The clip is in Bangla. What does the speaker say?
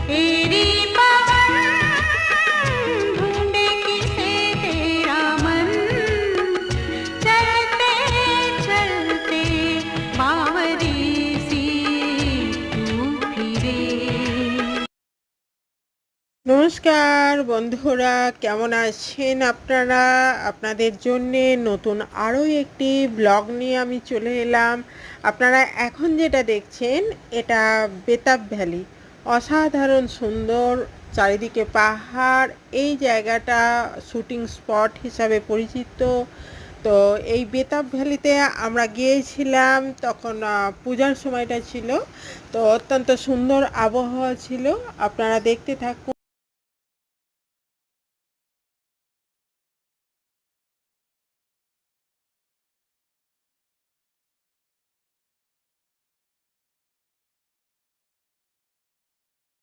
तेरी पवन ढूंढे किसे तेरा मन चलते चलते बावरी सी तू फिरे। নমস্কার বন্ধুরা, কেমন আছেন আপনারা? আপনাদের জন্যে নতুন আরও একটি ব্লগ নিয়ে আমি চলে এলাম। আপনারা এখন যেটা দেখছেন এটা বেতাব ভ্যালি, অসাধারণ সুন্দর, চারিদিকে পাহাড়। এই জায়গাটা শুটিং স্পট হিসাবে পরিচিত। তো এই বেতাব ভ্যালিতে আমরা গিয়েছিলাম, তখন পূজার সময়টা ছিল। তো অত্যন্ত সুন্দর আবহাওয়া ছিল, আপনারা দেখতে থাকুন।